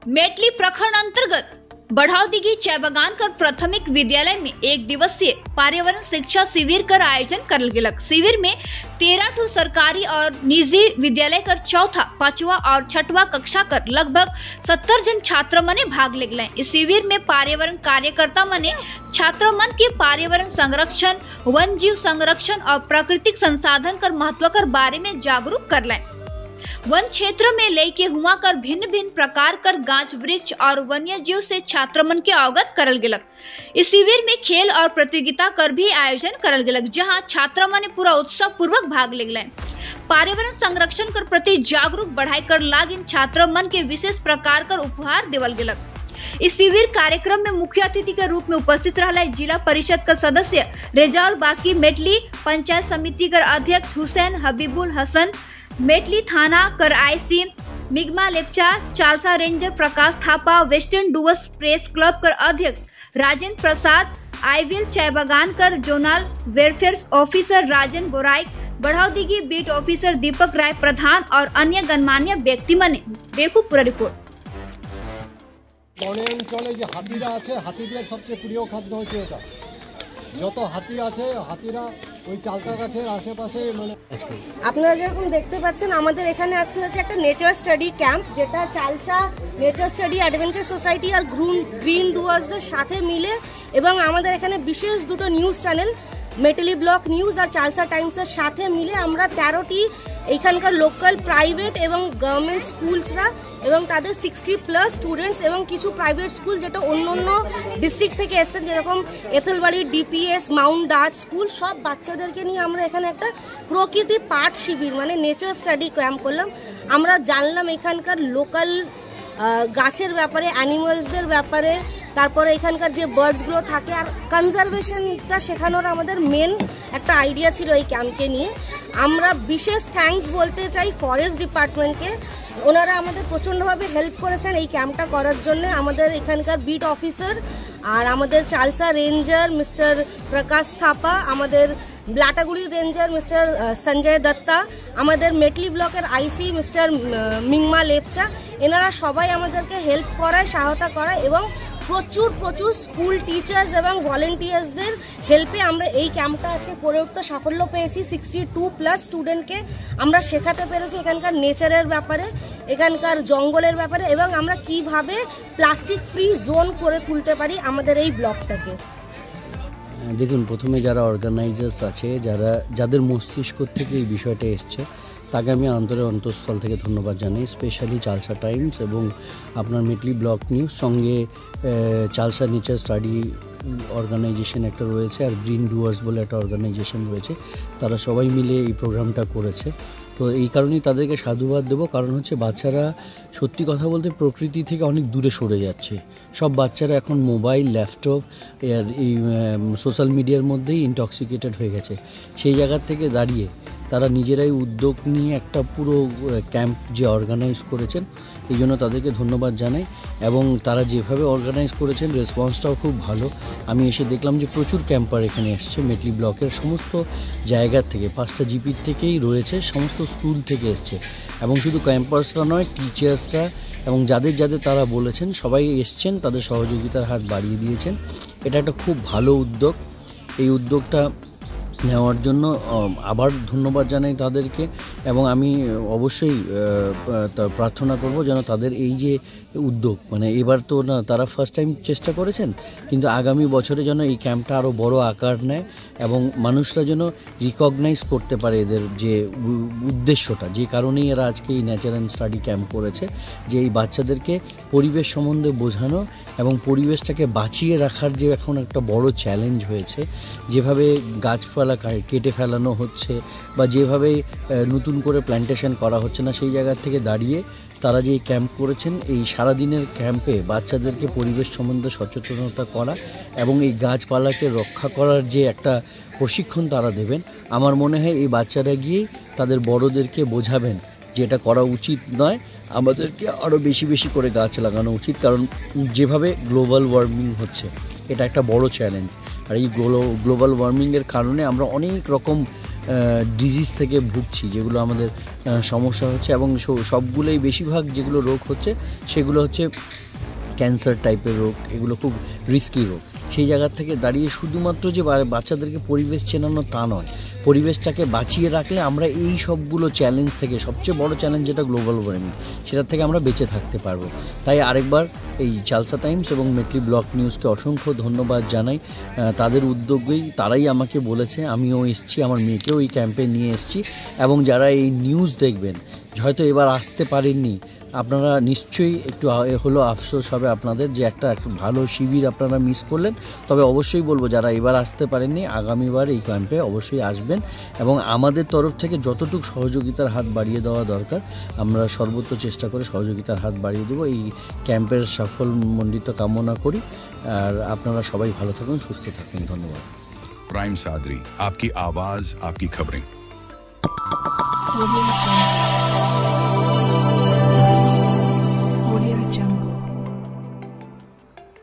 मेटली प्रखंड अंतर्गत बढ़ावदीगी चायबागान कर प्राथमिक विद्यालय में एक दिवसीय पर्यावरण शिक्षा शिविर कर आयोजन करल गेलक। शिविर में 13 सरकारी और निजी विद्यालय कर चौथा, पांचवा और छठवा कक्षा कर लगभग 70 जन छात्र मने भाग ले गए। इस शिविर में पर्यावरण कार्यकर्ता मने छात्र मन के पर्यावरण संरक्षण, वन जीव संरक्षण और प्राकृतिक संसाधन कर महत्व कर बारे में जागरूक कर लें। वन क्षेत्र में लेके हुआ कर भिन्न भिन्न प्रकार कर गाछ वृक्ष और वन्य जीव से छात्र मन के अवगत करल गेलक। इस शिविर में खेल और प्रतियोगिता कर भी आयोजन करल गेलक, जहां छात्र मन पूरा उत्साह पूर्वक भाग ले गए। पर्यावरण संरक्षण कर प्रति जागरूक बढ़ाई कर लागिन छात्र मन के विशेष प्रकार कर उपहार देवल गेलक। इस शिविर कार्यक्रम में मुख्य अतिथि के रूप में उपस्थित रहा जिला परिषद का सदस्य रेजाउल बाकी, मेटली पंचायत समिति कर अध्यक्ष हुसैन हबीबुल हसन, मेटली थाना कर IC Migma Lepcha, Chalsa ranger Prakash Thapa, western Dooars press club कर अध्यक्ष राजेंद्र प्रसाद, आईविल चायबागान कर zonal welfare officer Rajan Boraik, बढ़ावदीगी बीट ऑफिसर दीपक राय प्रधान और अन्य गणमान्य व्यक्ति मने। देखो पूरा रिपोर्ट। বনাঞ্চলে যে হাতিরা আছে, হাতিদের সবচেয়ে প্রিয় খাদ্য হচ্ছে এটা। যত হাতি আছে, হাতিরা ওই চালতা গাছের আশেপাশে মানে আপনারা যেরকম দেখতে পাচ্ছেন আমাদের এখানে আজকে হচ্ছে একটা নেচার স্টাডি ক্যাম্প, যেটা Chalsa nature study adventure society আর গ্রিন ডুয়ার্সদের সাথে মিলে এবং আমাদের এখানে বিশেষ দুটো news channel Metli block news আর চালসা টাইমসের সাথে মিলে আমরা 13টি এইখানকার লোকাল প্রাইভেট এবং গভর্নমেন্ট স্কুলসরা এবং তাদের 60+ স্টুডেন্টস এবং কিছু প্রাইভেট স্কুল যেটা অন্য অন্য ডিস্ট্রিক্ট থেকে এসেছেন, যেরকম এথলবাড়ি ডিপিএস, মাউন্ট ডাচ স্কুল, সব বাচ্চাদেরকে নিয়ে আমরা এখানে একটা প্রকৃতি পাঠ শিবির মানে নেচার স্টাডি ক্যাম্প করলাম। আমরা জানলাম এখানকার লোকাল গাছের ব্যাপারে, অ্যানিমালসদের ব্যাপারে, তারপরে এখানকার যে বার্ডসগুলো থাকে আর কনজারভেশনটা শেখানোর আমাদের মেন একটা আইডিয়া ছিল এই ক্যাম্পকে নিয়ে। আমরা বিশেষ থ্যাঙ্কস বলতে চাই ফরেস্ট ডিপার্টমেন্টকে, ওনারা আমাদের প্রচণ্ডভাবে হেল্প করেছেন এই ক্যাম্পটা করার জন্য। আমাদের এখানকার বিট অফিসার আর আমাদের চালসা রেঞ্জার মিস্টার প্রকাশ থাপা, আমাদের ব্লাটাগুড়ি রেঞ্জার মিস্টার সঞ্জয় দত্তা, আমাদের মেটলি ব্লকের আইসি মিস্টার মিংমা লেপচা, এনারা সবাই আমাদেরকে হেল্প করায়, সহায়তা করায় এবং প্রচুর স্কুল টিচার্স এবং ভলেন্টিয়ার্সদের হেল্পে আমরা এই ক্যাম্পটা আজকে করে উঠতে সাফল্য পেয়েছি। 62+ স্টুডেন্টকে আমরা শেখাতে পেরেছি এখানকার নেচারের ব্যাপারে, এখানকার জঙ্গলের ব্যাপারে এবং আমরা কিভাবে প্লাস্টিক ফ্রি জোন করে তুলতে পারি আমাদের এই ব্লকটাকে। দেখুন, প্রথমে যারা অর্গানাইজার্স আছে, যাদের মস্তিষ্ক থেকে এই বিষয়টা এসছে, তাকে আমি অন্তঃস্থল থেকে ধন্যবাদ জানাই। স্পেশালি চালসা টাইমস এবং আপনার মেটলি ব্লক নিউজ, সঙ্গে চালসা নেচার স্টাডি অর্গানাইজেশন একটা রয়েছে আর গ্রিন ডুয়ার্স বলে একটা অর্গানাইজেশন রয়েছে, তারা সবাই মিলে এই প্রোগ্রামটা করেছে। তো এই কারণেই তাদেরকে সাধুবাদ দেবো, কারণ হচ্ছে বাচ্চারা সত্যি কথা বলতে প্রকৃতি থেকে অনেক দূরে সরে যাচ্ছে। সব বাচ্চারা এখন মোবাইল, ল্যাপটপ এই সোশ্যাল মিডিয়ার মধ্যেই ইনটক্সিকেটেড হয়ে গেছে। সেই জায়গার থেকে দাঁড়িয়ে তারা নিজেরাই উদ্যোগ নিয়ে একটা পুরো ক্যাম্প যে অর্গানাইজ করেছেন, এই জন্য তাদেরকে ধন্যবাদ জানাই। এবং তারা যেভাবে অর্গানাইজ করেছেন রেসপন্সটাও খুব ভালো। আমি এসে দেখলাম যে প্রচুর ক্যাম্পার এখানে এসছে, মেটলি ব্লকের সমস্ত জায়গার থেকে, 5টা জিপির থেকেই রয়েছে, সমস্ত স্কুল থেকে এসছে। এবং শুধু ক্যাম্পার্সরা নয়, টিচার্সরা এবং যাদের তারা বলেছেন সবাই এসছেন, তাদের সহযোগিতার হাত বাড়িয়ে দিয়েছেন। এটা একটা খুব ভালো উদ্যোগ। এই উদ্যোগটা নেওয়ার জন্য আবার ধন্যবাদ জানাই তাদেরকে এবং আমি অবশ্যই প্রার্থনা করব যেন তাদের এই যে উদ্যোগ, মানে এবার তো না তারা ফার্স্ট টাইম চেষ্টা করেছেন, কিন্তু আগামী বছরে যেন এই ক্যাম্পটা আরও বড় আকার নেয় এবং মানুষরা যেন রিকগনাইজ করতে পারে এদের যে উদ্দেশ্যটা, যে কারণেই এরা আজকে এই নেচার অ্যান্ড স্টাডি ক্যাম্প করেছে, যে এই বাচ্চাদেরকে পরিবেশ সম্বন্ধে বোঝানো এবং পরিবেশটাকে বাঁচিয়ে রাখার যে এখন একটা বড় চ্যালেঞ্জ হয়েছে, যেভাবে গাছপালা কেটে ফেলানো হচ্ছে বা যেভাবে নতুন করে প্ল্যান্টেশন করা হচ্ছে না, সেই জায়গা থেকে দাঁড়িয়ে তারা যে ক্যাম্প করেছেন, এই সারাদিনের ক্যাম্পে বাচ্চাদেরকে পরিবেশ সম্বন্ধে সচেতনতা করা এবং এই গাছপালাকে রক্ষা করার যে একটা প্রশিক্ষণ তারা দেবেন, আমার মনে হয় এই বাচ্চারা গিয়েই তাদের বড়দেরকে বোঝাবেন যে এটা করা উচিত নয়, আমাদেরকে আরও বেশি করে গাছ লাগানো উচিত। কারণ যেভাবে গ্লোবাল ওয়ার্মিং হচ্ছে, এটা একটা বড় চ্যালেঞ্জ। আর এই গ্লোবাল ওয়ার্মিংয়ের কারণে আমরা অনেক রকম ডিজিজ থেকে ভুগছি, যেগুলো আমাদের সমস্যা হচ্ছে, এবং সবগুলোই বেশিরভাগ যেগুলো রোগ হচ্ছে সেগুলো হচ্ছে ক্যান্সার টাইপের রোগ, এগুলো খুব রিস্কি রোগ। সেই জায়গার থেকে দাঁড়িয়ে শুধুমাত্র যে বাচ্চাদেরকে পরিবেশ চেনানো তা নয়, পরিবেশটাকে বাঁচিয়ে রাখলে আমরা এই সবগুলো চ্যালেঞ্জ থেকে, সবচেয়ে বড় চ্যালেঞ্জ যেটা গ্লোবাল ওয়ার্মিং, সেটার থেকে আমরা বেঁচে থাকতে পারবো। তাই আরেকবার এই চালসা টাইমস এবং মেটলি ব্লক নিউজকে অসংখ্য ধন্যবাদ জানাই। তাদের উদ্যোগেই তারাই আমাকে বলেছে, আমিও এসেছি, আমার মেয়েকেও এই ক্যাম্পে নিয়ে এসেছি। এবং যারা এই নিউজ দেখবেন, হয়তো এবার আসতে পারেননি, আপনারা নিশ্চয়ই একটু হলো আফসোস হবে আপনাদের যে একটা ভালো শিবির আপনারা মিস করলেন। তবে অবশ্যই বলবো, যারা এবার আসতে পারেননি, আগামীবার এই ক্যাম্পে অবশ্যই আসবেন, এবং আমাদের তরফ থেকে যতটুকু সহযোগিতার হাত বাড়িয়ে দেওয়া দরকার আমরা সর্বোচ্চ চেষ্টা করে সহযোগিতার হাত বাড়িয়ে দেবো। এই ক্যাম্পের সাফল্যমণ্ডিত কামনা করি। আর আপনারা সবাই ভালো থাকুন, সুস্থ থাকুন। ধন্যবাদ। प्राइम सादरी, आपकी आवाज, आपकी खबरें।